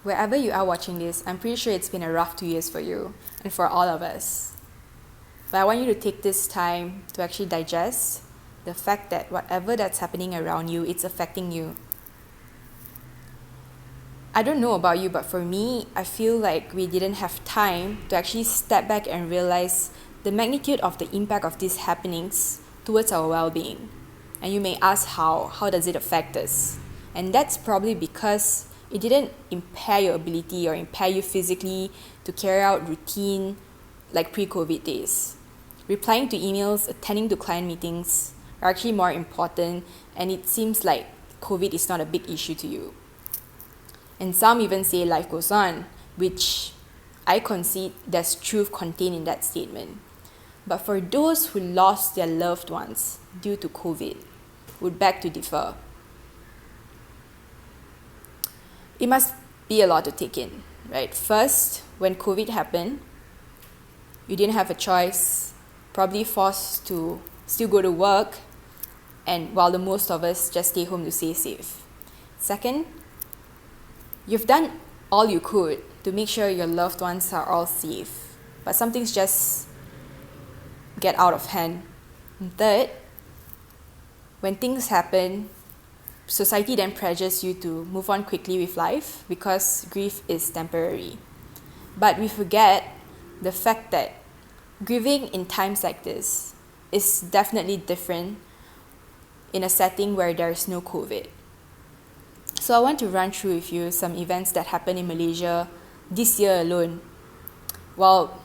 Wherever you are watching this, I'm pretty sure it's been a rough 2 years for you and for all of us. But I want you to take this time to actually digest the fact that whatever that's happening around you, it's affecting you. I don't know about you, but for me, I feel like we didn't have time to actually step back and realize the magnitude of the impact of these happenings towards our well-being. And you may ask how does it affect us? And that's probably because it didn't impair your ability or impair you physically to carry out routine like pre-COVID days. Replying to emails, attending to client meetings are actually more important, and it seems like COVID is not a big issue to you. And some even say life goes on, which I concede there's truth contained in that statement. But for those who lost their loved ones due to COVID, would beg to differ. It must be a lot to take in, right? First, when COVID happened, you didn't have a choice, probably forced to still go to work, and while the most of us just stay home to stay safe. Second, you've done all you could to make sure your loved ones are all safe, but some things just get out of hand. And third, when things happen, society then pressures you to move on quickly with life because grief is temporary. But we forget the fact that grieving in times like this is definitely different in a setting where there is no COVID. So I want to run through with you some events that happened in Malaysia this year alone. While,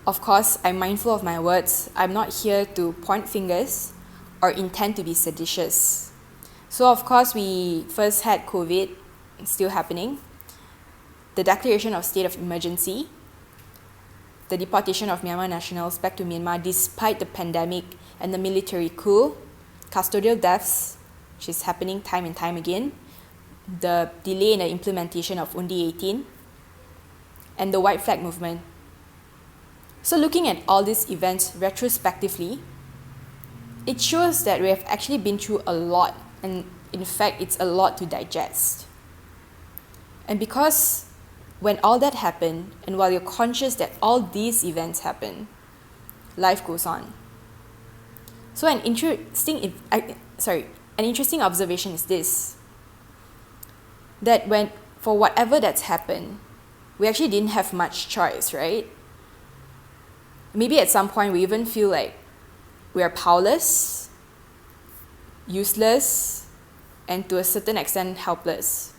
of course, I'm mindful of my words, I'm not here to point fingers or intend to be seditious. So, of course, we first had COVID, still happening, the declaration of state of emergency, the deportation of Myanmar nationals back to Myanmar despite the pandemic and the military coup, custodial deaths, which is happening time and time again, the delay in the implementation of Undi 18, and the white flag movement. So looking at all these events retrospectively, it shows that we have actually been through a lot, and in fact, it's a lot to digest. And because when all that happened, and while you're conscious that all these events happen, life goes on. So an interesting observation is this, that when, for whatever that's happened, we actually didn't have much choice, right? Maybe at some point we even feel like we are powerless, useless, and to a certain extent helpless.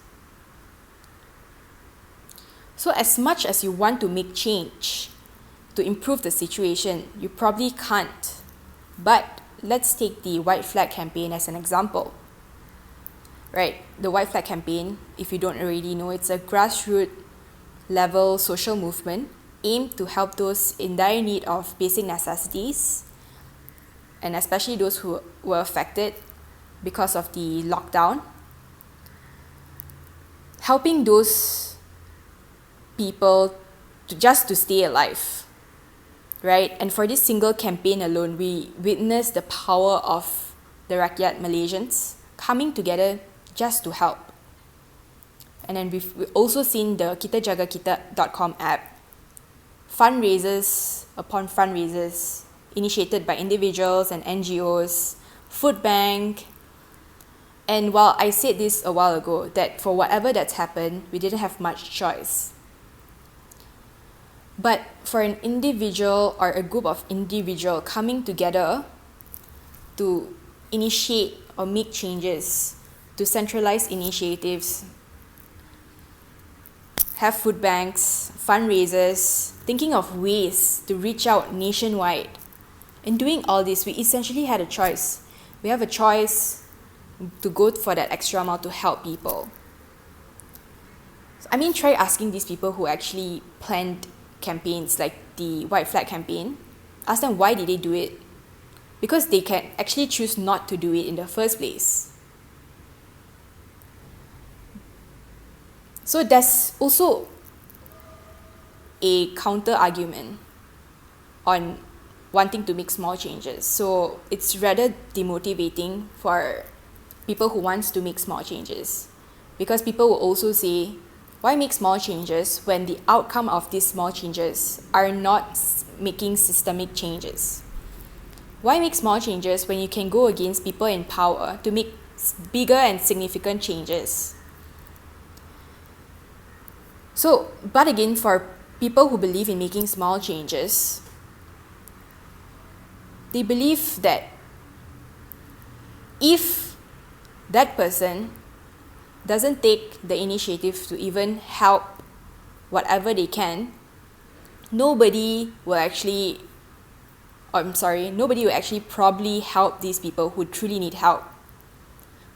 So as much as you want to make change to improve the situation, you probably can't. But let's take the white flag campaign as an example. Right, the white flag campaign, if you don't already know, it's a grassroots level social movement aimed to help those in dire need of basic necessities, and especially those who were affected because of the lockdown, helping those people to stay alive, right? And for this single campaign alone, we witnessed the power of the Rakyat Malaysians coming together just to help. And then we've also seen the kitajagakita.com app, fundraisers upon fundraisers initiated by individuals and NGOs, food bank. And while I said this a while ago, that for whatever that's happened, we didn't have much choice. But for an individual or a group of individuals coming together to initiate or make changes, to centralize initiatives, have food banks, fundraisers, thinking of ways to reach out nationwide. In doing all this, we essentially had a choice. We have a choice to go for that extra mile to help people. I mean, try asking these people who actually planned campaigns like the white flag campaign. Ask them why did they do it? Because they can actually choose not to do it in the first place. So there's also a counter argument on wanting to make small changes. So it's rather demotivating for people who wants to make small changes, because people will also say, Why make small changes when the outcome of these small changes are not making systemic changes? Why make small changes when you can go against people in power to make bigger and significant changes? So, but again, for people who believe in making small changes, they believe that if that person doesn't take the initiative to even help whatever they can, nobody will actually probably help these people who truly need help.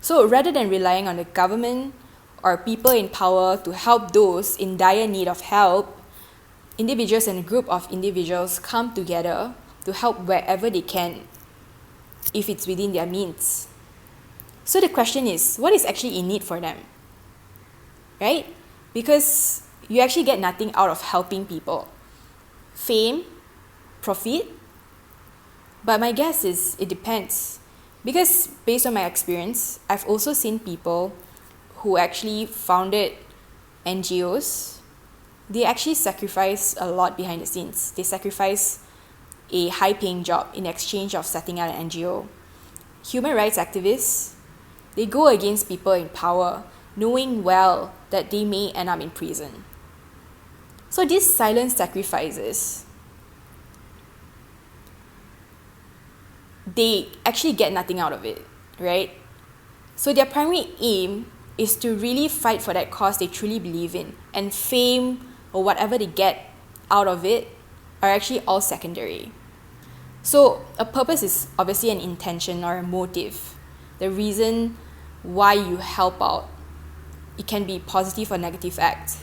So rather than relying on the government or people in power to help those in dire need of help, individuals and a group of individuals come together to help wherever they can, if it's within their means. So the question is, what is actually in need for them? Right? Because you actually get nothing out of helping people. Fame, profit. But my guess is it depends. Because based on my experience, I've also seen people who actually founded NGOs. They actually sacrifice a lot behind the scenes. They sacrifice a high-paying job in exchange of setting out an NGO. Human rights activists, they go against people in power, knowing well that they may end up in prison. So these silent sacrifices, they actually get nothing out of it, right? So their primary aim is to really fight for that cause they truly believe in, and fame or whatever they get out of it are actually all secondary. So a purpose is obviously an intention or a motive, the reason why you help out. It can be positive or negative act.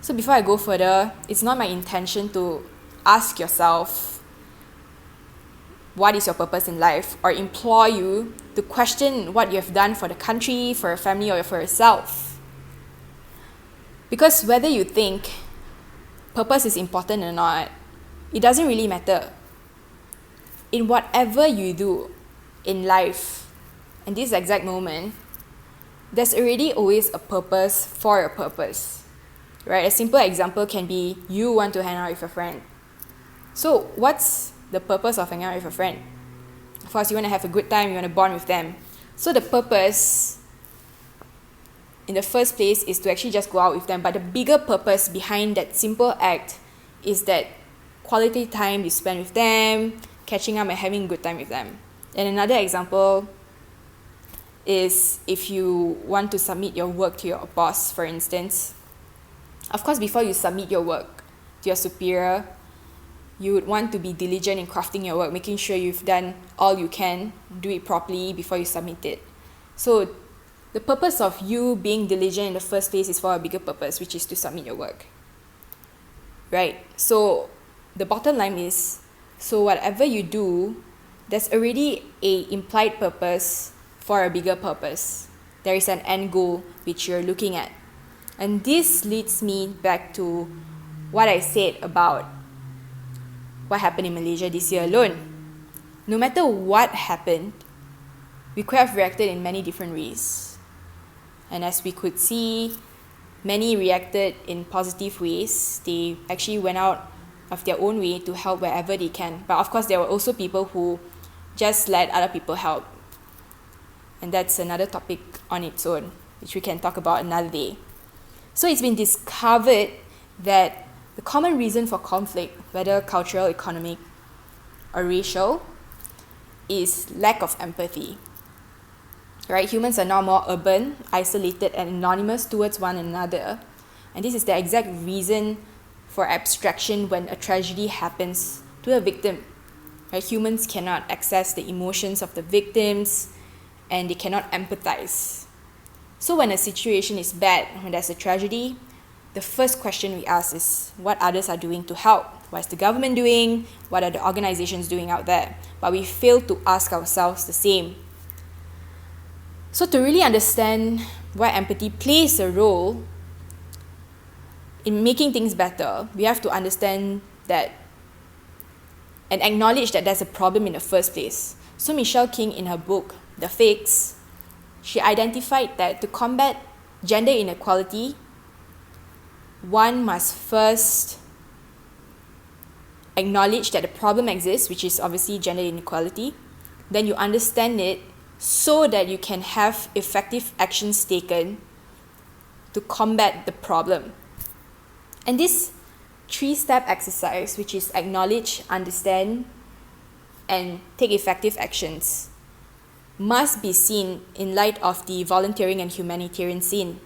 So before I go further, it's not my intention to ask yourself what is your purpose in life, or implore you to question what you have done for the country, for your family, or for yourself. Because whether you think purpose is important or not, it doesn't really matter. In whatever you do in life, in this exact moment, there's already always a purpose for a purpose, right? A simple example can be you want to hang out with a friend. So what's the purpose of hanging out with a friend? Of course, you want to have a good time, you want to bond with them. So the purpose in the first place is to actually just go out with them. But the bigger purpose behind that simple act is that quality time you spend with them, catching up and having a good time with them. And another example is if you want to submit your work to your boss, for instance. Of course, before you submit your work to your superior, you would want to be diligent in crafting your work, making sure you've done all you can, do it properly before you submit it. So the purpose of you being diligent in the first place is for a bigger purpose, which is to submit your work. Right? So the bottom line is, so whatever you do, there's already a implied purpose for a bigger purpose. There is an end goal which you're looking at. And this leads me back to what I said about what happened in Malaysia this year alone. No matter what happened, we could have reacted in many different ways. And as we could see, many reacted in positive ways. They actually went out of their own way to help wherever they can. But of course, there were also people who just let other people help. And that's another topic on its own, which we can talk about another day. So it's been discovered that the common reason for conflict, whether cultural, economic, or racial, is lack of empathy. Right? Humans are now more urban, isolated, and anonymous towards one another. And this is the exact reason for abstraction when a tragedy happens to a victim. Right? Humans cannot access the emotions of the victims, and they cannot empathize. So when a situation is bad, when there's a tragedy, the first question we ask is what others are doing to help. What is the government doing? What are the organizations doing out there? But we fail to ask ourselves the same. So to really understand why empathy plays a role in making things better, we have to understand that and acknowledge that there's a problem in the first place. So Michelle King, in her book, The Fix, she identified that to combat gender inequality, one must first acknowledge that the problem exists, which is obviously gender inequality. Then you understand it so that you can have effective actions taken to combat the problem. And this 3-step exercise, which is acknowledge, understand, and take effective actions, must be seen in light of the volunteering and humanitarian scene.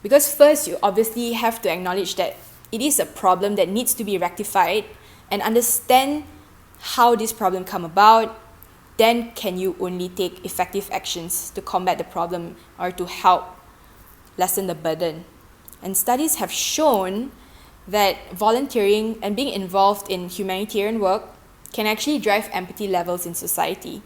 Because first, you obviously have to acknowledge that it is a problem that needs to be rectified and understand how this problem come about. Then can you only take effective actions to combat the problem or to help lessen the burden. And studies have shown that volunteering and being involved in humanitarian work can actually drive empathy levels in society.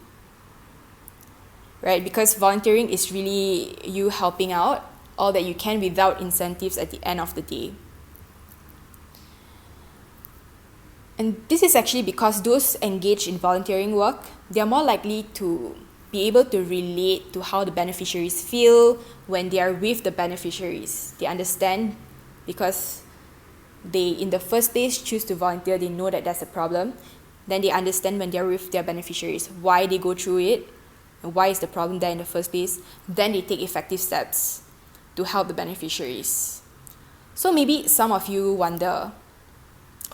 Right? Because volunteering is really you helping out all that you can without incentives at the end of the day. And this is actually because those engaged in volunteering work, they are more likely to be able to relate to how the beneficiaries feel when they are with the beneficiaries. They understand because they, in the first place, choose to volunteer. They know that that's a problem. Then they understand when they're with their beneficiaries, why they go through it, and why is the problem there in the first place. Then they take effective steps to help the beneficiaries. So maybe some of you wonder,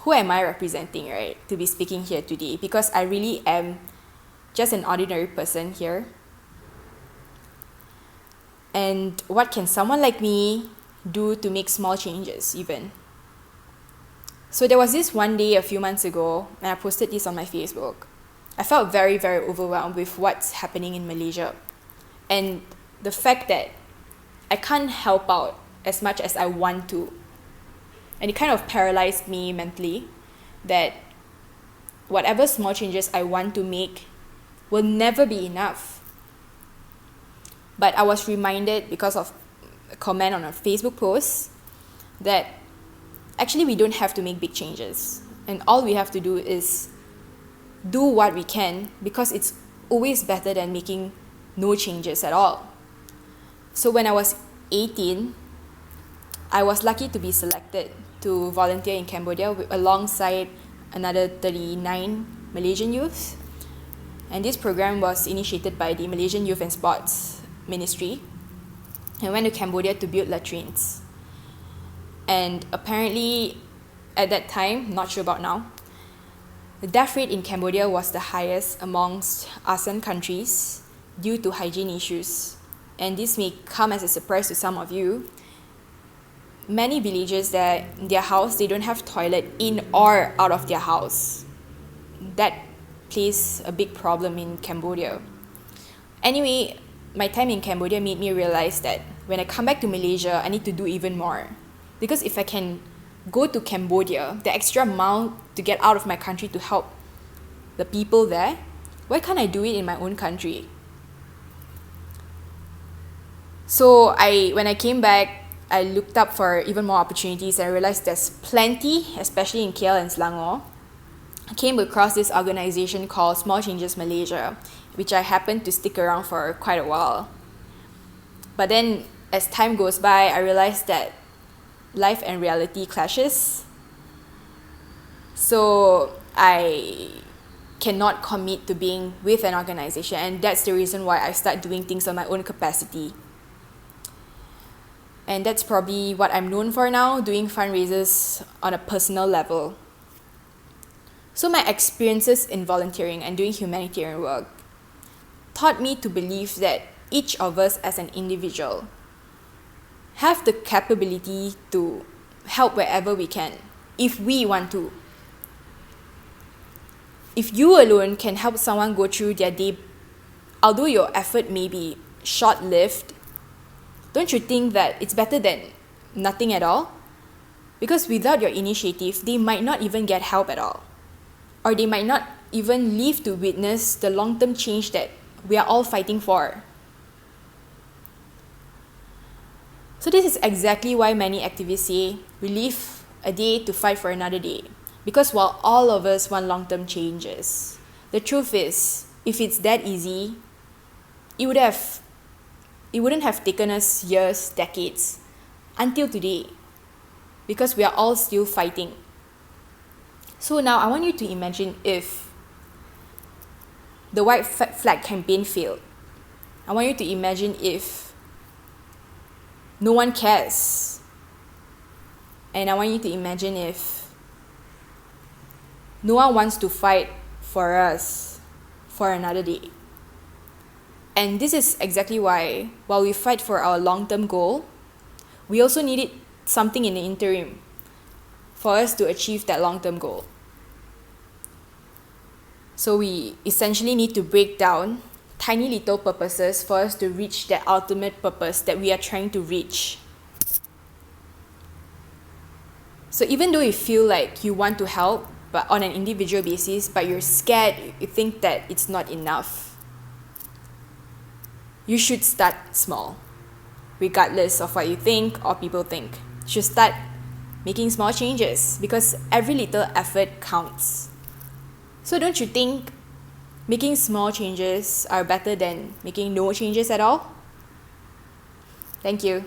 who am I representing, right, to be speaking here today? Because I really am just an ordinary person here. And what can someone like me do to make small changes even? So there was this one day a few months ago, and I posted this on my Facebook. I felt very, very overwhelmed with what's happening in Malaysia. And the fact that I can't help out as much as I want to. And it kind of paralyzed me mentally that whatever small changes I want to make will never be enough. But I was reminded because of a comment on a Facebook post that actually we don't have to make big changes. And all we have to do is do what we can, because it's always better than making no changes at all. So when I was 18, I was lucky to be selected to volunteer in Cambodia alongside another 39 Malaysian youths. And this program was initiated by the Malaysian Youth and Sports Ministry. I went to Cambodia to build latrines. And apparently, at that time, not sure about now, the death rate in Cambodia was the highest amongst ASEAN countries due to hygiene issues. And this may come as a surprise to some of you. Many villagers that in their house, they don't have toilet in or out of their house. That plays a big problem in Cambodia. Anyway, my time in Cambodia made me realize that when I come back to Malaysia, I need to do even more. Because if I can go to Cambodia, the extra mile to get out of my country to help the people there, why can't I do it in my own country? So when I came back, I looked up for even more opportunities and I realized there's plenty, especially in KL and Selangor. I came across this organization called Small Changes Malaysia, which I happened to stick around for quite a while. But then as time goes by, I realized that life and reality clashes. So I cannot commit to being with an organization, and that's the reason why I start doing things on my own capacity. And that's probably what I'm known for now, doing fundraisers on a personal level. So my experiences in volunteering and doing humanitarian work taught me to believe that each of us as an individual have the capability to help wherever we can, if we want to. If you alone can help someone go through their day, although your effort may be short-lived, don't you think that it's better than nothing at all? Because without your initiative, they might not even get help at all. Or they might not even live to witness the long-term change that we are all fighting for. So this is exactly why many activists say we live a day to fight for another day. Because while all of us want long-term changes, the truth is, if it's that easy, it would have it wouldn't have taken us years, decades, until today, because we are all still fighting. So now I want you to imagine if the white flag campaign failed. I want you to imagine if no one cares. And I want you to imagine if no one wants to fight for us for another day. And this is exactly why, while we fight for our long-term goal, we also needed something in the interim for us to achieve that long-term goal. So we essentially need to break down tiny little purposes for us to reach that ultimate purpose that we are trying to reach. So even though you feel like you want to help, but on an individual basis, but you're scared, you think that it's not enough, you should start small, regardless of what you think or people think. You should start making small changes, because every little effort counts. So don't you think making small changes are better than making no changes at all? Thank you.